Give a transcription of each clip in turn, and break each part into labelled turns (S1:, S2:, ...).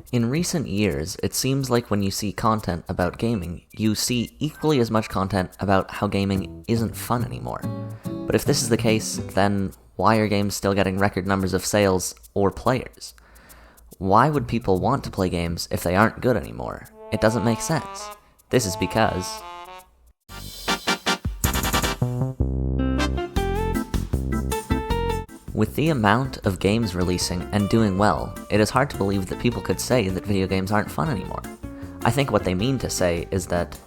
S1: In recent years, it seems like when you see content about gaming, you see equally as much content about how gaming isn't fun anymore. But if this is the case, then why are games still getting record numbers of sales or players? Why would people want to play games if they aren't good anymore? It doesn't make sense. This is because with the amount of games releasing and doing well, it is hard to believe that people could say that video games aren't fun anymore. I think what they mean to say is that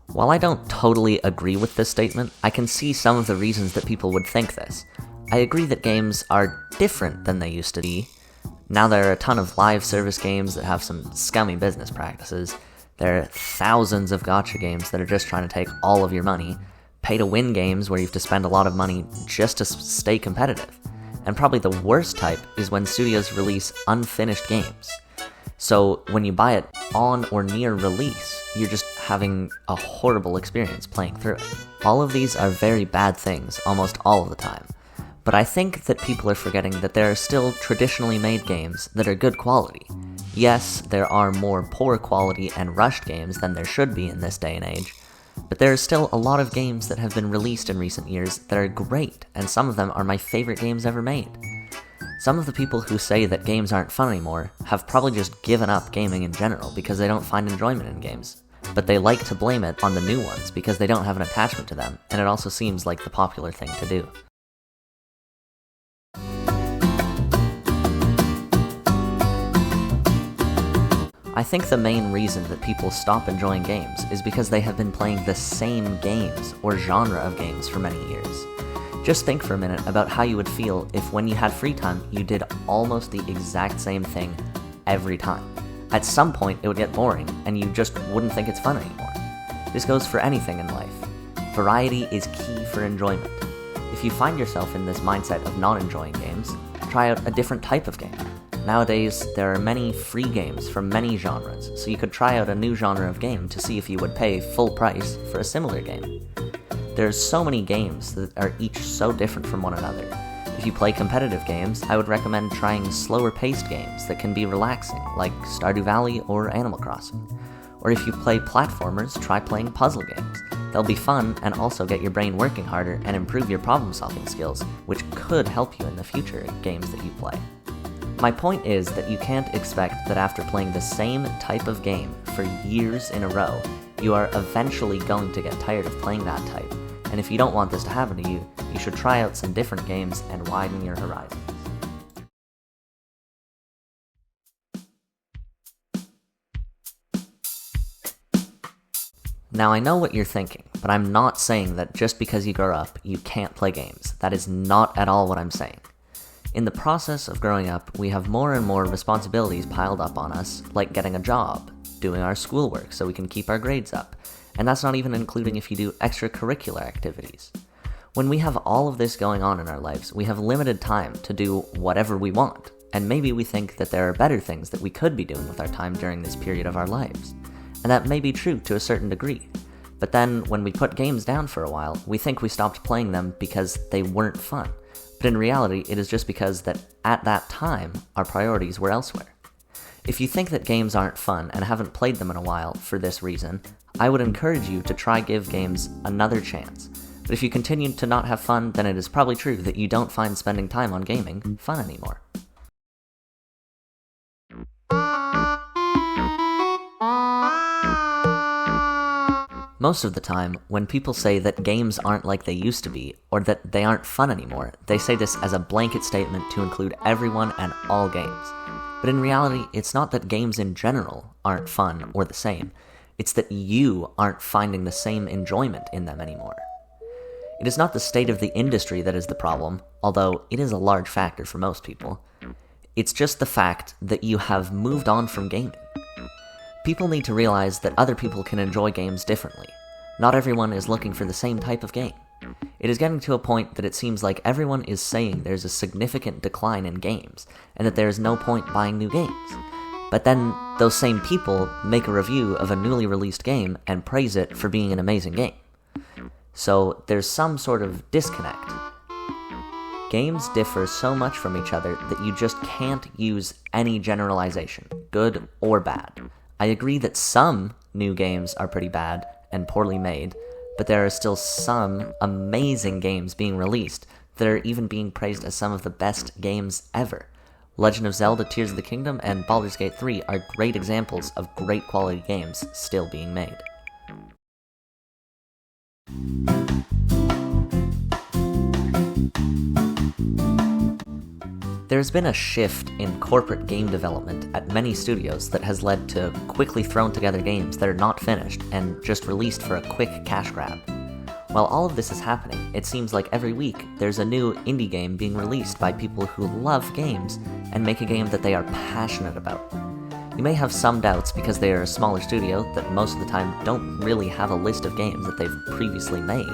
S1: while I don't totally agree with this statement, I can see some of the reasons that people would think this. I agree that games are different than they used to be. Now there are a ton of live service games that have some scummy business practices. There are thousands of gacha games that are just trying to take all of your money, pay-to-win games where you have to spend a lot of money just to stay competitive. And probably the worst type is when studios release unfinished games. So when you buy it on or near release, you're just having a horrible experience playing through it. All of these are very bad things almost all of the time. But I think that people are forgetting that there are still traditionally made games that are good quality. Yes, there are more poor quality and rushed games than there should be in this day and age, but there are still a lot of games that have been released in recent years that are great, and some of them are my favorite games ever made. Some of the people who say that games aren't fun anymore have probably just given up gaming in general because they don't find enjoyment in games, but they like to blame it on the new ones because they don't have an attachment to them, and it also seems like the popular thing to do. I think the main reason that people stop enjoying games is because they have been playing the same games or genre of games for many years. Just think for a minute about how you would feel if when you had free time, you did almost the exact same thing every time. At some point, it would get boring, and you just wouldn't think it's fun anymore. This goes for anything in life. Variety is key for enjoyment. If you find yourself in this mindset of not enjoying games, try out a different type of game. Nowadays, there are many free games from many genres, so you could try out a new genre of game to see if you would pay full price for a similar game. There's so many games that are each so different from one another. If you play competitive games, I would recommend trying slower-paced games that can be relaxing, like Stardew Valley or Animal Crossing. Or if you play platformers, try playing puzzle games. They'll be fun and also get your brain working harder and improve your problem-solving skills, which could help you in the future games that you play. My point is that you can't expect that after playing the same type of game for years in a row, you are eventually going to get tired of playing that type, and if you don't want this to happen to you, you should try out some different games and widen your horizons. Now I know what you're thinking, but I'm not saying that just because you grow up, you can't play games. That is not at all what I'm saying. In the process of growing up, we have more and more responsibilities piled up on us, like getting a job, doing our schoolwork so we can keep our grades up, and that's not even including if you do extracurricular activities. When we have all of this going on in our lives, we have limited time to do whatever we want, and maybe we think that there are better things that we could be doing with our time during this period of our lives. And that may be true to a certain degree. But then, when we put games down for a while, we think we stopped playing them because they weren't fun. But in reality, it is just because that at that time, our priorities were elsewhere. If you think that games aren't fun and haven't played them in a while for this reason, I would encourage you to try give games another chance. But if you continue to not have fun, then it is probably true that you don't find spending time on gaming fun anymore. Most of the time, when people say that games aren't like they used to be, or that they aren't fun anymore, they say this as a blanket statement to include everyone and all games. But in reality, it's not that games in general aren't fun or the same, it's that you aren't finding the same enjoyment in them anymore. It is not the state of the industry that is the problem, although it is a large factor for most people. It's just the fact that you have moved on from gaming. People need to realize that other people can enjoy games differently. Not everyone is looking for the same type of game. It is getting to a point that it seems like everyone is saying there's a significant decline in games, and that there is no point buying new games. But then, those same people make a review of a newly released game and praise it for being an amazing game. So, there's some sort of disconnect. Games differ so much from each other that you just can't use any generalization, good or bad. I agree that some new games are pretty bad and poorly made, but there are still some amazing games being released that are even being praised as some of the best games ever. Legend of Zelda Tears of the Kingdom and Baldur's Gate 3 are great examples of great quality games still being made. There's been a shift in corporate game development at many studios that has led to quickly thrown together games that are not finished and just released for a quick cash grab. While all of this is happening, it seems like every week there's a new indie game being released by people who love games and make a game that they are passionate about. You may have some doubts because they are a smaller studio that most of the time don't really have a list of games that they've previously made,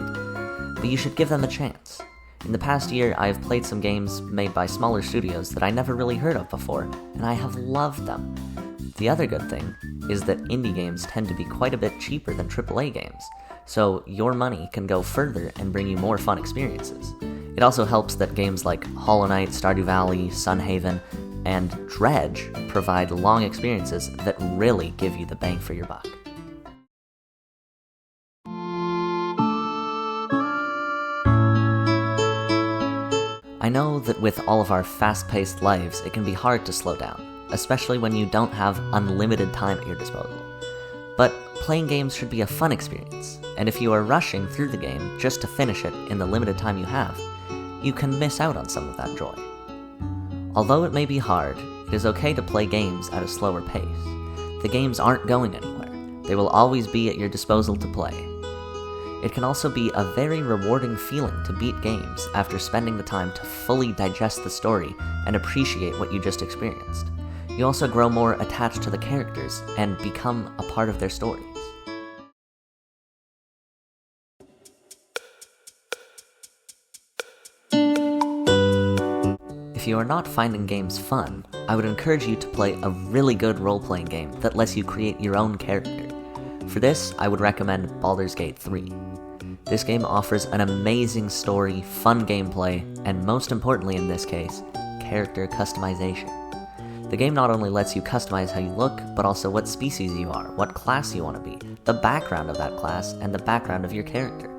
S1: but you should give them a chance. In the past year, I have played some games made by smaller studios that I never really heard of before, and I have loved them. The other good thing is that indie games tend to be quite a bit cheaper than AAA games, so your money can go further and bring you more fun experiences. It also helps that games like Hollow Knight, Stardew Valley, Sunhaven, and Dredge provide long experiences that really give you the bang for your buck. I know that with all of our fast-paced lives, it can be hard to slow down, especially when you don't have unlimited time at your disposal. But playing games should be a fun experience, and if you are rushing through the game just to finish it in the limited time you have, you can miss out on some of that joy. Although it may be hard, it is okay to play games at a slower pace. The games aren't going anywhere. They will always be at your disposal to play. It can also be a very rewarding feeling to beat games after spending the time to fully digest the story and appreciate what you just experienced. You also grow more attached to the characters and become a part of their stories. If you are not finding games fun, I would encourage you to play a really good role-playing game that lets you create your own character. For this, I would recommend Baldur's Gate 3. This game offers an amazing story, fun gameplay, and most importantly in this case, character customization. The game not only lets you customize how you look, but also what species you are, what class you want to be, the background of that class, and the background of your character.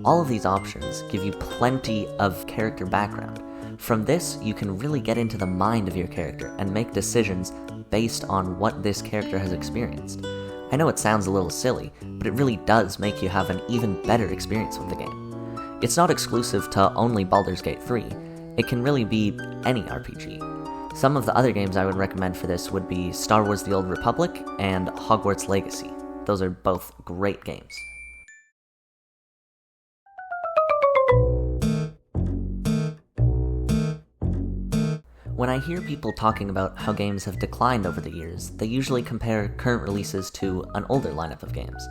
S1: All of these options give you plenty of character background. From this, you can really get into the mind of your character and make decisions based on what this character has experienced. I know it sounds a little silly, but it really does make you have an even better experience with the game. It's not exclusive to only Baldur's Gate 3, it can really be any RPG. Some of the other games I would recommend for this would be Star Wars The Old Republic and Hogwarts Legacy. Those are both great games. When I hear people talking about how games have declined over the years, they usually compare current releases to an older lineup of games.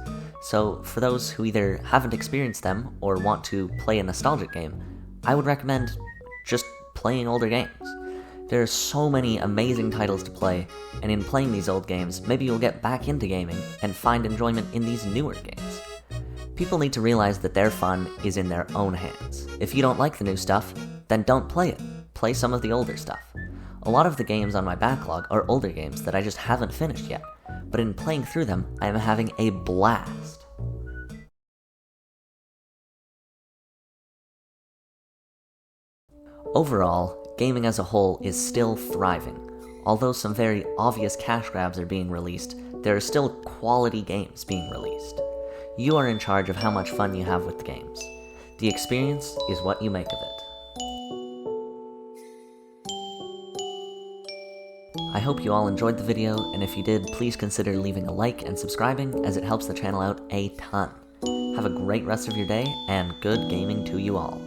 S1: So for those who either haven't experienced them or want to play a nostalgic game, I would recommend just playing older games. There are so many amazing titles to play, and in playing these old games, maybe you'll get back into gaming and find enjoyment in these newer games. People need to realize that their fun is in their own hands. If you don't like the new stuff, then don't play it. Play some of the older stuff. A lot of the games on my backlog are older games that I just haven't finished yet, but in playing through them, I am having a blast. Overall, gaming as a whole is still thriving. Although some very obvious cash grabs are being released, there are still quality games being released. You are in charge of how much fun you have with the games. The experience is what you make of it. I hope you all enjoyed the video, and if you did, please consider leaving a like and subscribing, as it helps the channel out a ton. Have a great rest of your day, and good gaming to you all.